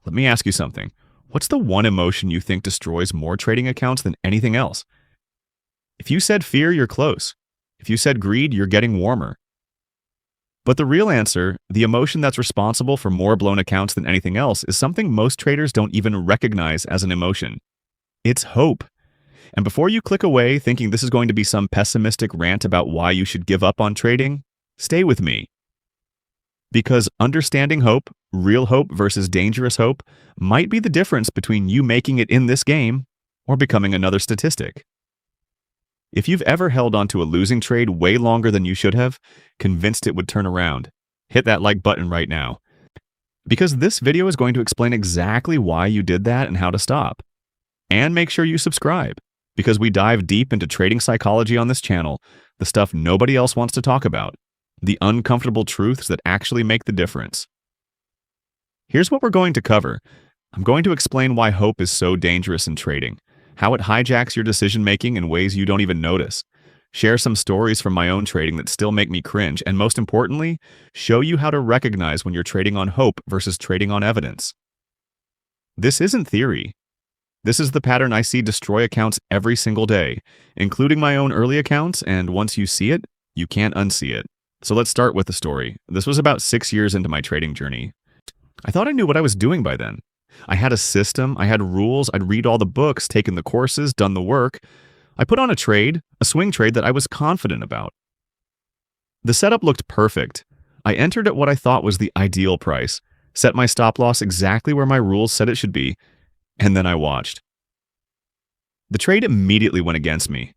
Let me ask you something. What's the one emotion you think destroys more trading accounts than anything else? If you said fear, you're close. If you said greed, you're getting warmer. But the real answer, the emotion that's responsible for more blown accounts than anything else, is something most traders don't even recognize as an emotion. It's hope. And before you click away thinking this is going to be some pessimistic rant about why you should give up on trading, stay with me. Because understanding hope, real hope versus dangerous hope, might be the difference between you making it in this game or becoming another statistic. If you've ever held onto a losing trade way longer than you should have, convinced it would turn around, hit that like button right now. Because this video is going to explain exactly why you did that and how to stop. And make sure you subscribe, because we dive deep into trading psychology on this channel, the stuff nobody else wants to talk about, the uncomfortable truths that actually make the difference. Here's what we're going to cover. I'm going to explain why hope is so dangerous in trading, how it hijacks your decision-making in ways you don't even notice, share some stories from my own trading that still make me cringe, and most importantly, show you how to recognize when you're trading on hope versus trading on evidence. This isn't theory. This is the pattern I see destroy accounts every single day, including my own early accounts, and once you see it, you can't unsee it. So let's start with the story. This was about 6 years into my trading journey. I thought I knew what I was doing by then. I had a system, I had rules, I'd read all the books, taken the courses, done the work. I put on a trade, a swing trade that I was confident about. The setup looked perfect. I entered at what I thought was the ideal price, set my stop loss exactly where my rules said it should be, and then I watched. The trade immediately went against me.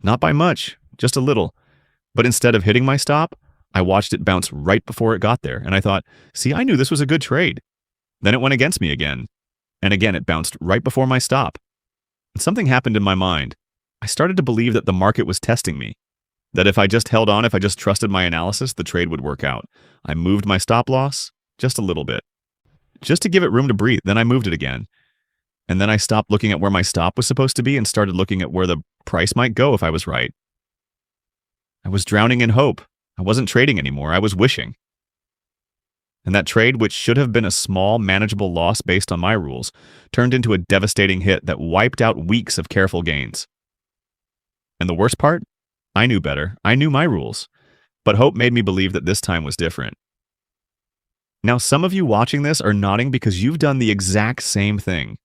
Not by much, just a little. But instead of hitting my stop, I watched it bounce right before it got there, and I thought, see, I knew this was a good trade. Then it went against me again. And again, it bounced right before my stop. And something happened in my mind. I started to believe that the market was testing me. That if I just held on, if I just trusted my analysis, the trade would work out. I moved my stop loss just a little bit. Just to give it room to breathe, then I moved it again. And then I stopped looking at where my stop was supposed to be and started looking at where the price might go if I was right. I was drowning in hope. I wasn't trading anymore, I was wishing. And that trade, which should have been a small, manageable loss based on my rules, turned into a devastating hit that wiped out weeks of careful gains. And the worst part? I knew better. I knew my rules. But hope made me believe that this time was different. Now, some of you watching this are nodding because you've done the exact same thing.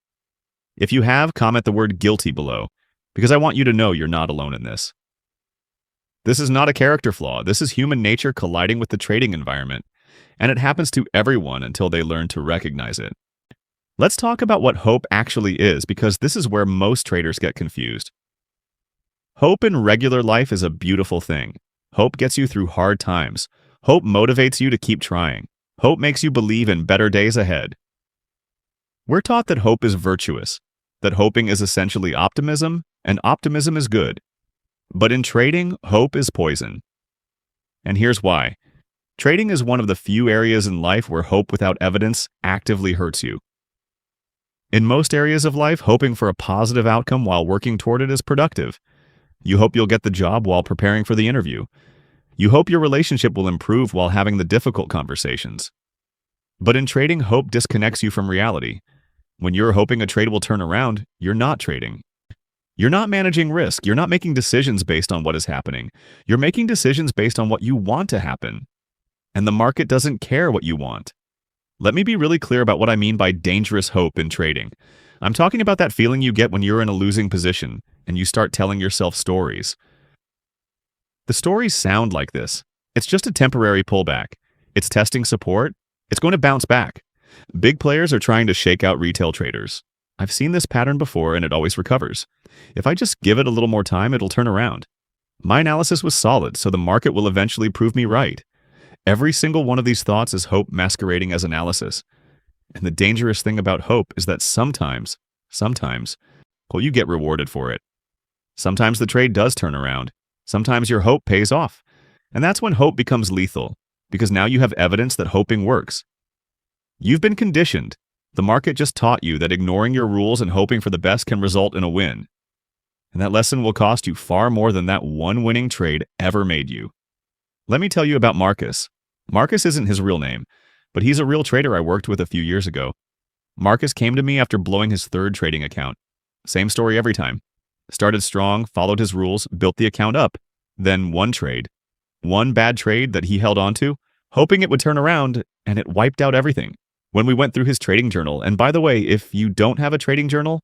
If you have, comment the word guilty below, because I want you to know you're not alone in this. This is not a character flaw. This is human nature colliding with the trading environment, and it happens to everyone until they learn to recognize it. Let's talk about what hope actually is, because this is where most traders get confused. Hope in regular life is a beautiful thing. Hope gets you through hard times. Hope motivates you to keep trying. Hope makes you believe in better days ahead. We're taught that hope is virtuous, that hoping is essentially optimism, and optimism is good. But in trading, hope is poison. And here's why. Trading is one of the few areas in life where hope without evidence actively hurts you. In most areas of life, hoping for a positive outcome while working toward it is productive. You hope you'll get the job while preparing for the interview. You hope your relationship will improve while having the difficult conversations. But in trading, hope disconnects you from reality. When you're hoping a trade will turn around, you're not trading. You're not managing risk. You're not making decisions based on what is happening. You're making decisions based on what you want to happen. And the market doesn't care what you want. Let me be really clear about what I mean by dangerous hope in trading. I'm talking about that feeling you get when you're in a losing position and you start telling yourself stories. The stories sound like this. It's just a temporary pullback. It's testing support. It's going to bounce back. Big players are trying to shake out retail traders. I've seen this pattern before and it always recovers. If I just give it a little more time, it'll turn around. My analysis was solid, so the market will eventually prove me right. Every single one of these thoughts is hope masquerading as analysis. And the dangerous thing about hope is that sometimes, well, you get rewarded for it. Sometimes the trade does turn around. Sometimes your hope pays off. And that's when hope becomes lethal, because now you have evidence that hoping works. You've been conditioned. The market just taught you that ignoring your rules and hoping for the best can result in a win. And that lesson will cost you far more than that one winning trade ever made you. Let me tell you about Marcus. Marcus isn't his real name, but he's a real trader I worked with a few years ago. Marcus came to me after blowing his third trading account. Same story every time. Started strong, followed his rules, built the account up. Then one bad trade that he held onto, hoping it would turn around, and it wiped out everything. When we went through his trading journal, and by the way, if you don't have a trading journal,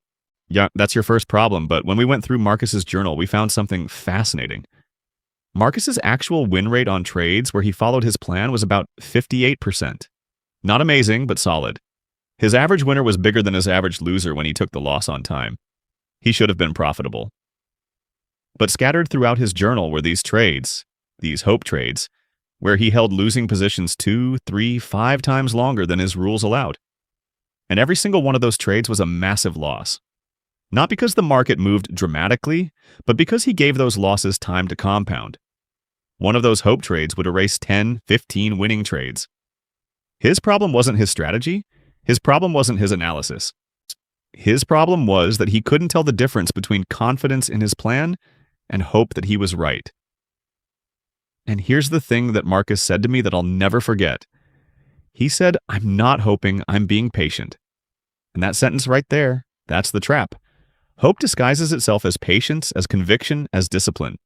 yeah, that's your first problem, but when we went through Marcus's journal, we found something fascinating. Marcus's actual win rate on trades where he followed his plan was about 58%. Not amazing, but solid. His average winner was bigger than his average loser when he took the loss on time. He should have been profitable. But scattered throughout his journal were these trades, these hope trades, where he held losing positions 2, 3, 5 times longer than his rules allowed. And every single one of those trades was a massive loss. Not because the market moved dramatically, but because he gave those losses time to compound. One of those hope trades would erase 10, 15 winning trades. His problem wasn't his strategy. His problem wasn't his analysis. His problem was that he couldn't tell the difference between confidence in his plan and hope that he was right. And here's the thing that Marcus said to me that I'll never forget. He said, "I'm not hoping, I'm being patient." And that sentence right there, that's the trap. Hope disguises itself as patience, as conviction, as discipline.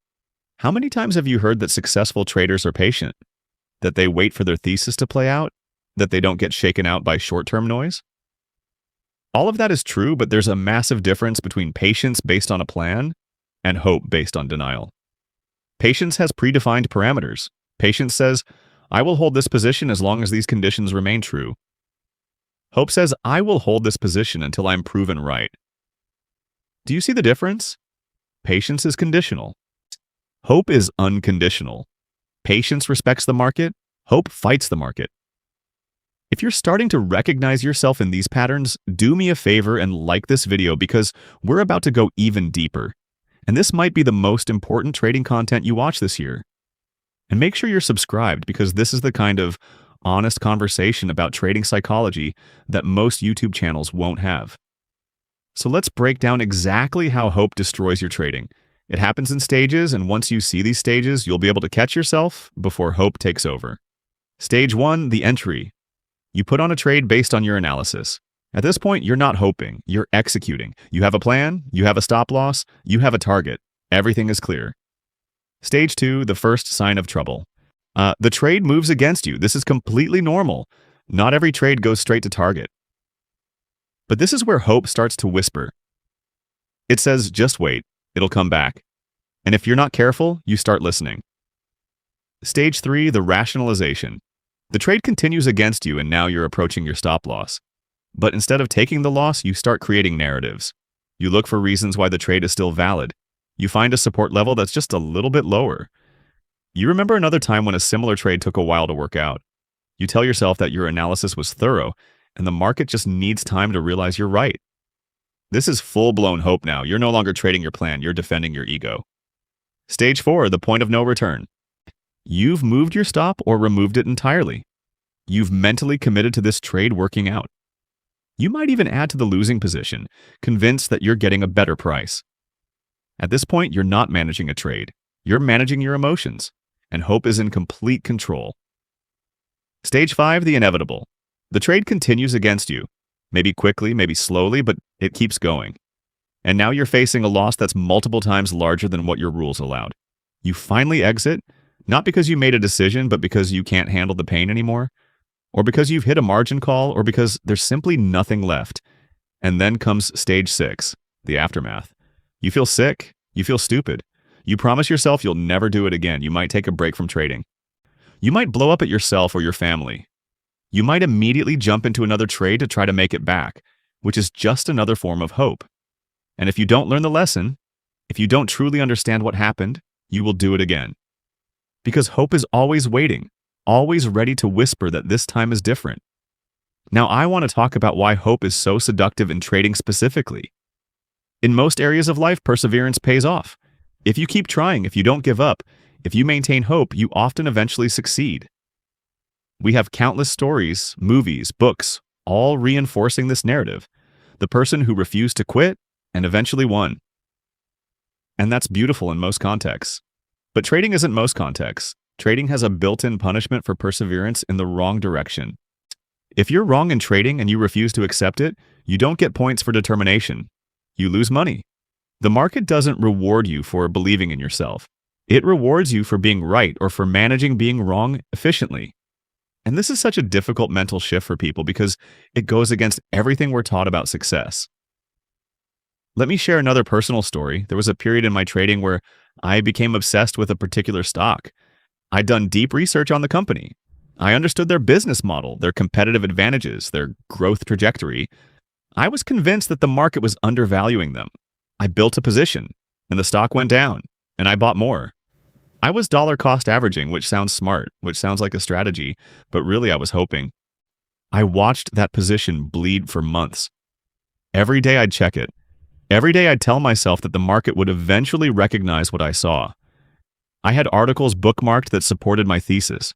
How many times have you heard that successful traders are patient? That they wait for their thesis to play out? That they don't get shaken out by short-term noise? All of that is true, but there's a massive difference between patience based on a plan and hope based on denial. Patience has predefined parameters. Patience says, "I will hold this position as long as these conditions remain true." Hope says, "I will hold this position until I'm proven right." Do you see the difference? Patience is conditional. Hope is unconditional. Patience respects the market. Hope fights the market. If you're starting to recognize yourself in these patterns, do me a favor and like this video because we're about to go even deeper. And this might be the most important trading content you watch this year. And make sure you're subscribed because this is the kind of honest conversation about trading psychology that most YouTube channels won't have. So let's break down exactly how hope destroys your trading. It happens in stages, and once you see these stages, you'll be able to catch yourself before hope takes over. Stage 1, the entry. You put on a trade based on your analysis. At this point, you're not hoping, you're executing. You have a plan, you have a stop loss, you have a target. Everything is clear. Stage 2, the first sign of trouble. The trade moves against you. This is completely normal. Not every trade goes straight to target. But this is where hope starts to whisper. It says, just wait, it'll come back. And if you're not careful, you start listening. Stage 3, the rationalization. The trade continues against you and now you're approaching your stop loss. But instead of taking the loss, you start creating narratives. You look for reasons why the trade is still valid. You find a support level that's just a little bit lower. You remember another time when a similar trade took a while to work out. You tell yourself that your analysis was thorough and the market just needs time to realize you're right. This is full-blown hope now. You're no longer trading your plan, you're defending your ego. Stage 4, the point of no return. You've moved your stop or removed it entirely. You've mentally committed to this trade working out. You might even add to the losing position, convinced that you're getting a better price. At this point, you're not managing a trade. You're managing your emotions, and hope is in complete control. Stage 5, the inevitable. The trade continues against you. Maybe quickly, maybe slowly, but it keeps going. And now you're facing a loss that's multiple times larger than what your rules allowed. You finally exit, not because you made a decision, but because you can't handle the pain anymore, or because you've hit a margin call, or because there's simply nothing left. And then comes stage 6, the aftermath. You feel sick, you feel stupid. You promise yourself you'll never do it again. You might take a break from trading. You might blow up at yourself or your family. You might immediately jump into another trade to try to make it back, which is just another form of hope. And if you don't learn the lesson, if you don't truly understand what happened, you will do it again. Because hope is always waiting, always ready to whisper that this time is different. Now, I want to talk about why hope is so seductive in trading specifically. In most areas of life, perseverance pays off. If you keep trying, if you don't give up, if you maintain hope, you often eventually succeed. We have countless stories, movies, books, all reinforcing this narrative. The person who refused to quit and eventually won. And that's beautiful in most contexts. But trading isn't most contexts. Trading has a built-in punishment for perseverance in the wrong direction. If you're wrong in trading and you refuse to accept it, you don't get points for determination. You lose money. The market doesn't reward you for believing in yourself. It rewards you for being right or for managing being wrong efficiently. And this is such a difficult mental shift for people because it goes against everything we're taught about success. Let me share another personal story. There was a period in my trading where I became obsessed with a particular stock. I'd done deep research on the company. I understood their business model, their competitive advantages, their growth trajectory. I was convinced that the market was undervaluing them. I built a position, and the stock went down, and I bought more. I was dollar cost averaging, which sounds smart, which sounds like a strategy, but really I was hoping. I watched that position bleed for months. Every day I'd check it. Every day I'd tell myself that the market would eventually recognize what I saw. I had articles bookmarked that supported my thesis.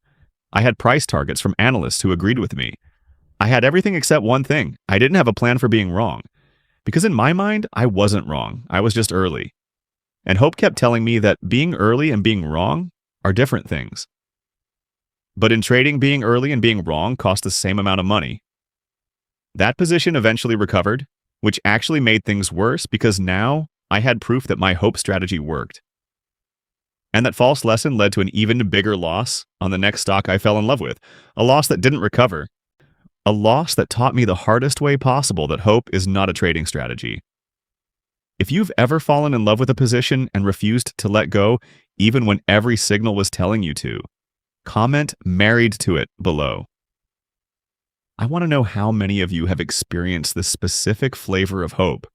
I had price targets from analysts who agreed with me. I had everything except one thing. I didn't have a plan for being wrong. Because in my mind, I wasn't wrong. I was just early. And hope kept telling me that being early and being wrong are different things. But in trading, being early and being wrong cost the same amount of money. That position eventually recovered, which actually made things worse because now I had proof that my hope strategy worked. And that false lesson led to an even bigger loss on the next stock I fell in love with, a loss that didn't recover, a loss that taught me the hardest way possible that hope is not a trading strategy. If you've ever fallen in love with a position and refused to let go, even when every signal was telling you to, comment "married to it" below. I want to know how many of you have experienced this specific flavor of hope.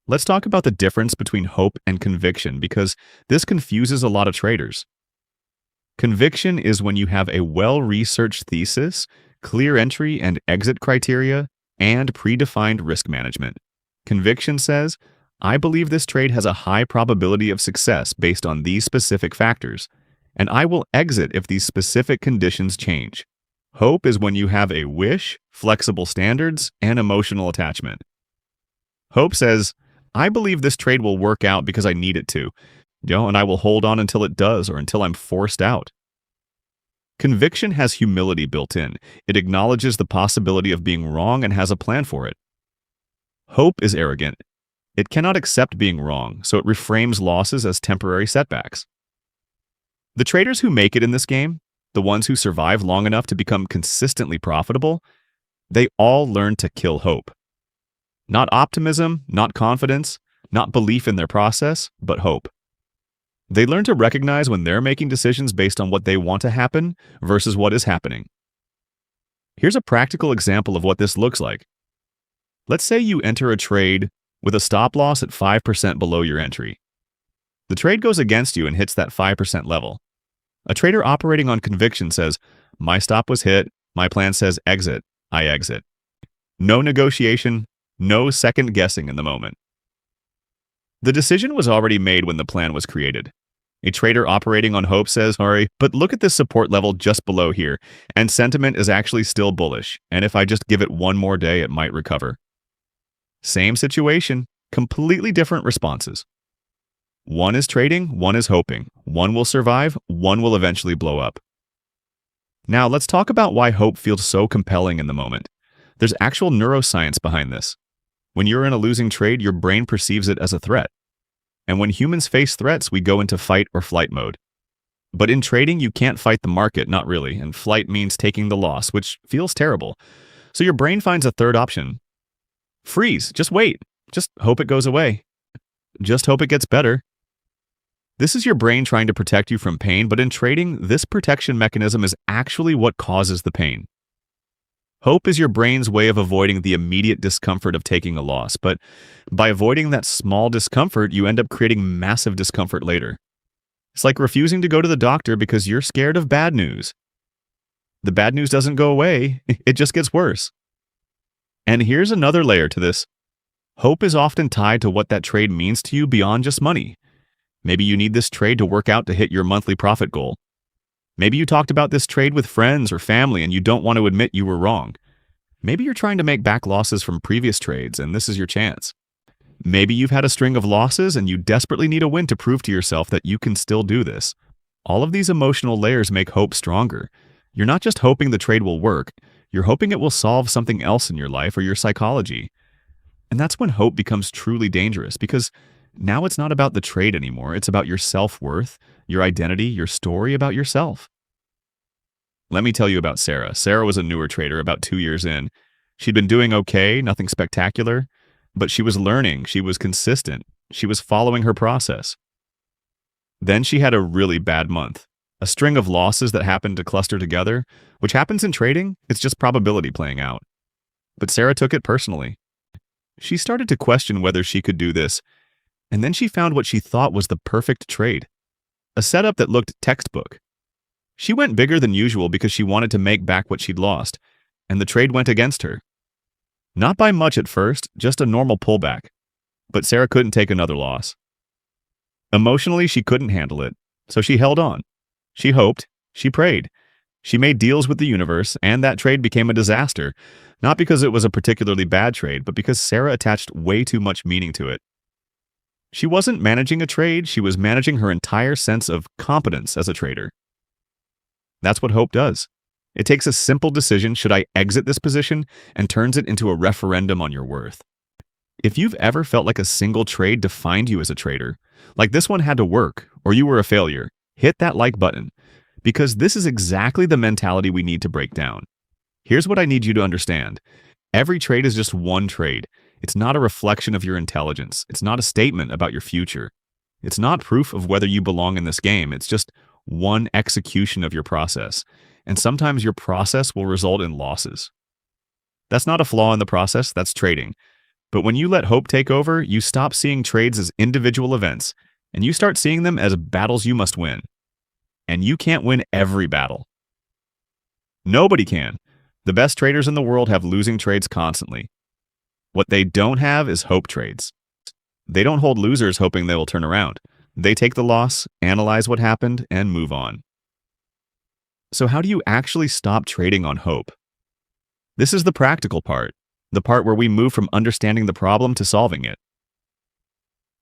Let's talk about the difference between hope and conviction because this confuses a lot of traders. Conviction is when you have a well-researched thesis, clear entry and exit criteria, and predefined risk management. Conviction says, I believe this trade has a high probability of success based on these specific factors, and I will exit if these specific conditions change. Hope is when you have a wish, flexible standards, and emotional attachment. Hope says, I believe this trade will work out because I need it to, and I will hold on until it does or until I'm forced out. Conviction has humility built in. It acknowledges the possibility of being wrong and has a plan for it. Hope is arrogant. It cannot accept being wrong, so it reframes losses as temporary setbacks. The traders who make it in this game, the ones who survive long enough to become consistently profitable, they all learn to kill hope. Not optimism, not confidence, not belief in their process, but hope. They learn to recognize when they're making decisions based on what they want to happen versus what is happening. Here's a practical example of what this looks like. Let's say you enter a trade with a stop loss at 5% below your entry. The trade goes against you and hits that 5% level. A trader operating on conviction says, my stop was hit, my plan says exit, I exit. No negotiation, no second guessing in the moment. The decision was already made when the plan was created. A trader operating on hope says, sorry, but look at this support level just below here, and sentiment is actually still bullish, and if I just give it one more day, it might recover. Same situation, completely different responses. One is trading, one is hoping. One will survive, one will eventually blow up. Now let's talk about why hope feels so compelling in the moment. There's actual neuroscience behind this. When you're in a losing trade, your brain perceives it as a threat. And when humans face threats, we go into fight or flight mode. But in trading, you can't fight the market, not really, and flight means taking the loss, which feels terrible. So your brain finds a third option. Freeze, just wait, just hope it goes away. Just hope it gets better. This is your brain trying to protect you from pain, but in trading, this protection mechanism is actually what causes the pain. Hope is your brain's way of avoiding the immediate discomfort of taking a loss, but by avoiding that small discomfort, you end up creating massive discomfort later. It's like refusing to go to the doctor because you're scared of bad news. The bad news doesn't go away, it just gets worse. And here's another layer to this. Hope is often tied to what that trade means to you beyond just money. Maybe you need this trade to work out to hit your monthly profit goal. Maybe you talked about this trade with friends or family and you don't want to admit you were wrong. Maybe you're trying to make back losses from previous trades and this is your chance. Maybe you've had a string of losses and you desperately need a win to prove to yourself that you can still do this. All of these emotional layers make hope stronger. You're not just hoping the trade will work, You're hoping it will solve something else in your life or your psychology. And that's when hope becomes truly dangerous, because now it's not about the trade anymore. It's about your self-worth, your identity, your story about yourself. Let me tell you about Sarah. Sarah was a newer trader about 2 years in. She'd been doing okay, nothing spectacular, but she was learning, she was consistent, she was following her process. Then she had a really bad month. A string of losses that happened to cluster together, which happens in trading, it's just probability playing out. But Sarah took it personally. She started to question whether she could do this, and then she found what she thought was the perfect trade. A setup that looked textbook. She went bigger than usual because she wanted to make back what she'd lost, and the trade went against her. Not by much at first, just a normal pullback. But Sarah couldn't take another loss. Emotionally, she couldn't handle it, so she held on. She hoped, she prayed. She made deals with the universe, and that trade became a disaster, not because it was a particularly bad trade, but because Sarah attached way too much meaning to it. She wasn't managing a trade, she was managing her entire sense of competence as a trader. That's what hope does. It takes a simple decision, should I exit this position, and turns it into a referendum on your worth. If you've ever felt like a single trade defined you as a trader, like this one had to work, or you were a failure, hit that like button, because this is exactly the mentality we need to break down. Here's what I need you to understand. Every trade is just one trade. It's not a reflection of your intelligence. It's not a statement about your future. It's not proof of whether you belong in this game. It's just one execution of your process. And sometimes your process will result in losses. That's not a flaw in the process, that's trading. But when you let hope take over, you stop seeing trades as individual events, and you start seeing them as battles you must win. And you can't win every battle. Nobody can. The best traders in the world have losing trades constantly. What they don't have is hope trades. They don't hold losers hoping they will turn around. They take the loss, analyze what happened, and move on. So how do you actually stop trading on hope? This is the practical part, the part where we move from understanding the problem to solving it.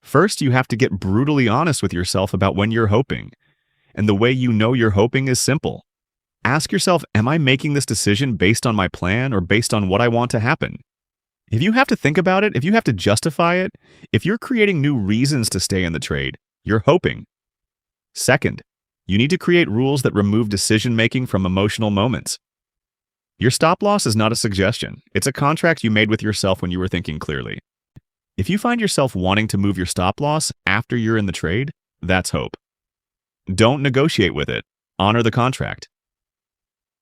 First, you have to get brutally honest with yourself about when you're hoping. And the way you know you're hoping is simple. Ask yourself, am I making this decision based on my plan or based on what I want to happen? If you have to think about it, if you have to justify it, if you're creating new reasons to stay in the trade, you're hoping. Second, you need to create rules that remove decision-making from emotional moments. Your stop loss is not a suggestion. It's a contract you made with yourself when you were thinking clearly. If you find yourself wanting to move your stop loss after you're in the trade, that's hope. Don't negotiate with it. Honor the contract.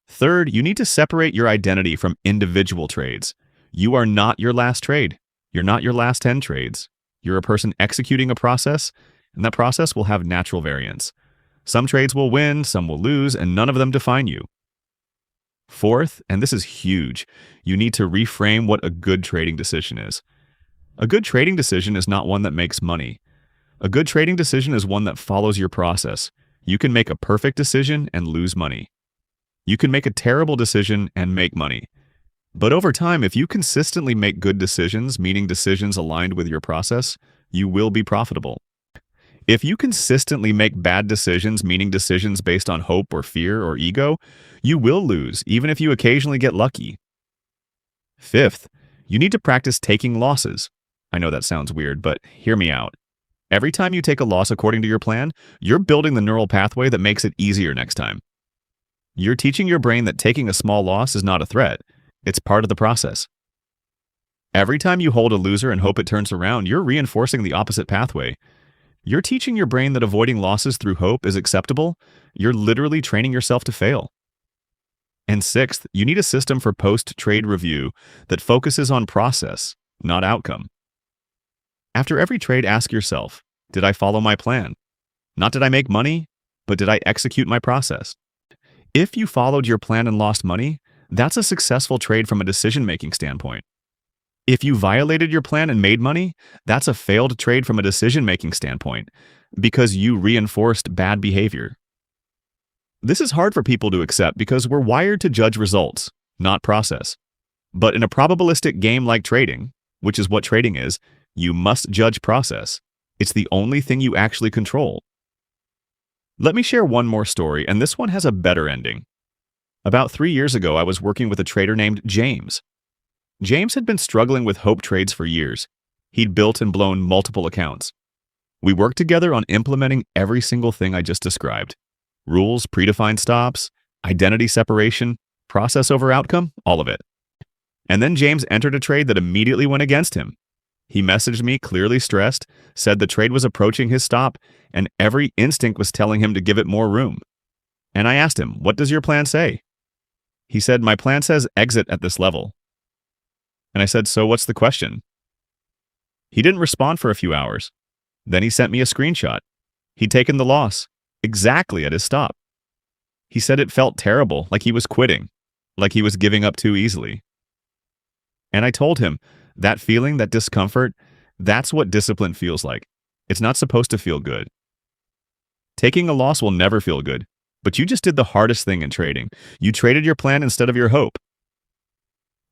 Third, you need to separate your identity from individual trades. You are not your last trade. You're not your last 10 trades. You're a person executing a process, and that process will have natural variance. Some trades will win, some will lose, and none of them define you. Fourth, and this is huge, you need to reframe what a good trading decision is. A good trading decision is not one that makes money. A good trading decision is one that follows your process. You can make a perfect decision and lose money. You can make a terrible decision and make money. But over time, if you consistently make good decisions, meaning decisions aligned with your process, you will be profitable. If you consistently make bad decisions, meaning decisions based on hope or fear or ego, you will lose, even if you occasionally get lucky. Fifth, you need to practice taking losses. I know that sounds weird, but hear me out. Every time you take a loss according to your plan, you're building the neural pathway that makes it easier next time. You're teaching your brain that taking a small loss is not a threat. It's part of the process. Every time you hold a loser and hope it turns around, you're reinforcing the opposite pathway. You're teaching your brain that avoiding losses through hope is acceptable. You're literally training yourself to fail. And sixth, you need a system for post-trade review that focuses on process, not outcome. After every trade, ask yourself, did I follow my plan? Not did I make money, but did I execute my process? If you followed your plan and lost money, that's a successful trade from a decision-making standpoint. If you violated your plan and made money, that's a failed trade from a decision-making standpoint because you reinforced bad behavior. This is hard for people to accept because we're wired to judge results, not process. But in a probabilistic game like trading, which is what trading is, you must judge process. It's the only thing you actually control. Let me share one more story, and this one has a better ending. About 3 years ago, I was working with a trader named James. James had been struggling with hope trades for years. He'd built and blown multiple accounts. We worked together on implementing every single thing I just described. Rules, predefined stops, identity separation, process over outcome, all of it. And then James entered a trade that immediately went against him. He messaged me, clearly stressed, said the trade was approaching his stop, and every instinct was telling him to give it more room. And I asked him, "What does your plan say?" He said, "My plan says exit at this level." And I said, "So what's the question?" He didn't respond for a few hours. Then he sent me a screenshot. He'd taken the loss, exactly at his stop. He said it felt terrible, like he was quitting, like he was giving up too easily. And I told him, that feeling, that discomfort, that's what discipline feels like. It's not supposed to feel good. Taking a loss will never feel good, but you just did the hardest thing in trading. You traded your plan instead of your hope.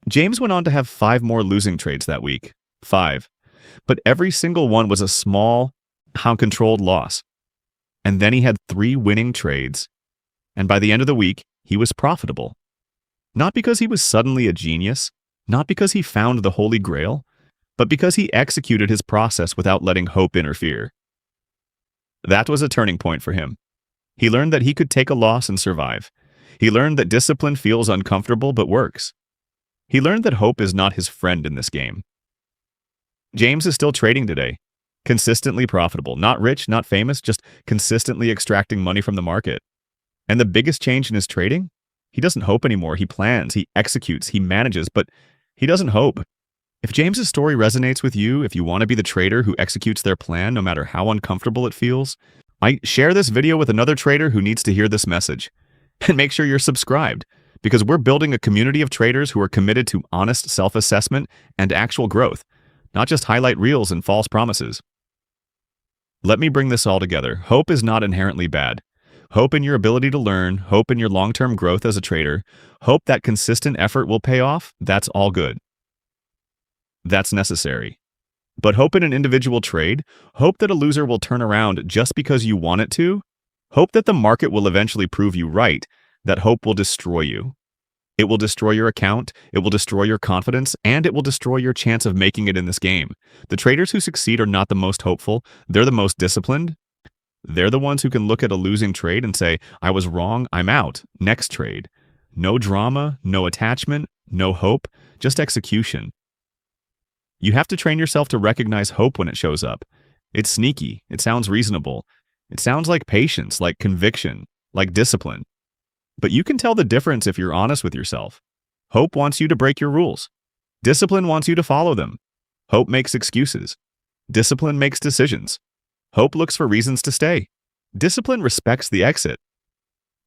James went on to have 5 more losing trades that week. 5. But every single one was a small, controlled loss. And then he had 3 winning trades. And by the end of the week, he was profitable. Not because he was suddenly a genius, not because he found the Holy Grail, but because he executed his process without letting hope interfere. That was a turning point for him. He learned that he could take a loss and survive. He learned that discipline feels uncomfortable but works. He learned that hope is not his friend in this game. James is still trading today, consistently profitable, not rich, not famous, just consistently extracting money from the market. And the biggest change in his trading? He doesn't hope anymore. He plans, he executes, he manages, but he doesn't hope. If James's story resonates with you, if you want to be the trader who executes their plan no matter how uncomfortable it feels, I share this video with another trader who needs to hear this message. And make sure you're subscribed, because we're building a community of traders who are committed to honest self-assessment and actual growth, not just highlight reels and false promises. Let me bring this all together. Hope is not inherently bad. Hope in your ability to learn, hope in your long-term growth as a trader, hope that consistent effort will pay off, that's all good. That's necessary. But hope in an individual trade, hope that a loser will turn around just because you want it to, hope that the market will eventually prove you right, that hope will destroy you. It will destroy your account, it will destroy your confidence, and it will destroy your chance of making it in this game. The traders who succeed are not the most hopeful, they're the most disciplined. They're the ones who can look at a losing trade and say, "I was wrong, I'm out, next trade." No drama, no attachment, no hope, just execution. You have to train yourself to recognize hope when it shows up. It's sneaky, it sounds reasonable, it sounds like patience, like conviction, like discipline. But you can tell the difference if you're honest with yourself. Hope wants you to break your rules. Discipline wants you to follow them. Hope makes excuses. Discipline makes decisions. Hope looks for reasons to stay. Discipline respects the exit.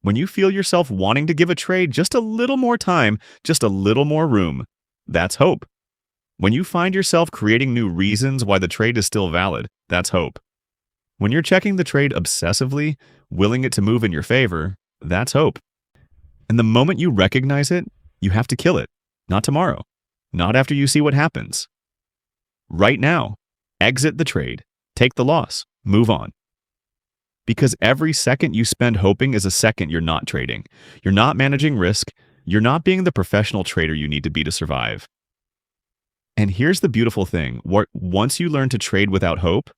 When you feel yourself wanting to give a trade just a little more time, just a little more room, that's hope. When you find yourself creating new reasons why the trade is still valid, that's hope. When you're checking the trade obsessively, willing it to move in your favor, that's hope. And the moment you recognize it, you have to kill it. Not tomorrow. Not after you see what happens. Right now, exit the trade. Take the loss. Move on. Because every second you spend hoping is a second you're not trading. You're not managing risk. You're not being the professional trader you need to be to survive. And here's the beautiful thing. Once you learn to trade without hope,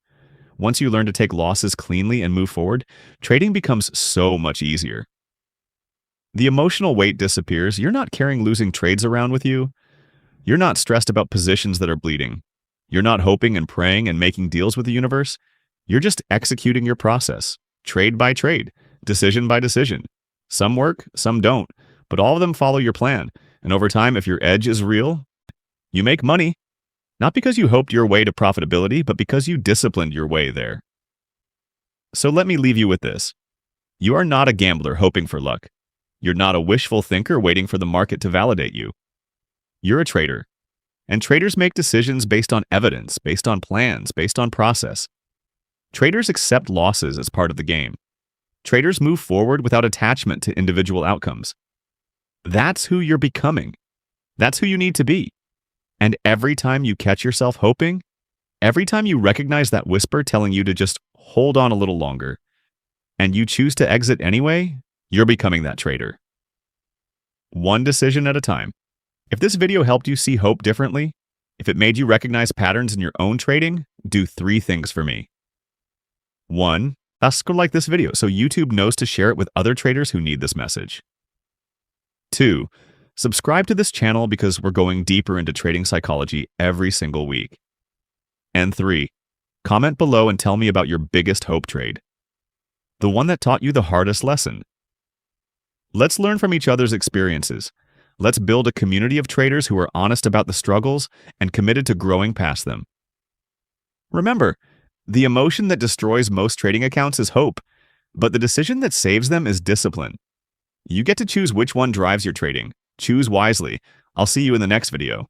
once you learn to take losses cleanly and move forward, trading becomes so much easier. The emotional weight disappears. You're not carrying losing trades around with you. You're not stressed about positions that are bleeding. You're not hoping and praying and making deals with the universe. You're just executing your process, trade by trade, decision by decision. Some work, some don't, but all of them follow your plan. And over time, if your edge is real, you make money, not because you hoped your way to profitability, but because you disciplined your way there. So let me leave you with this. You are not a gambler hoping for luck. You're not a wishful thinker waiting for the market to validate you. You're a trader. And traders make decisions based on evidence, based on plans, based on process. Traders accept losses as part of the game. Traders move forward without attachment to individual outcomes. That's who you're becoming. That's who you need to be. And every time you catch yourself hoping, every time you recognize that whisper telling you to just hold on a little longer, and you choose to exit anyway, you're becoming that trader. one decision at a time. If this video helped you see hope differently, if it made you recognize patterns in your own trading, do 3 things for me. 1. Like this video so YouTube knows to share it with other traders who need this message. 2. Subscribe to this channel because we're going deeper into trading psychology every single week. And 3. Comment below and tell me about your biggest hope trade. The one that taught you the hardest lesson. Let's learn from each other's experiences. Let's build a community of traders who are honest about the struggles and committed to growing past them. Remember, the emotion that destroys most trading accounts is hope, but the decision that saves them is discipline. You get to choose which one drives your trading. Choose wisely. I'll see you in the next video.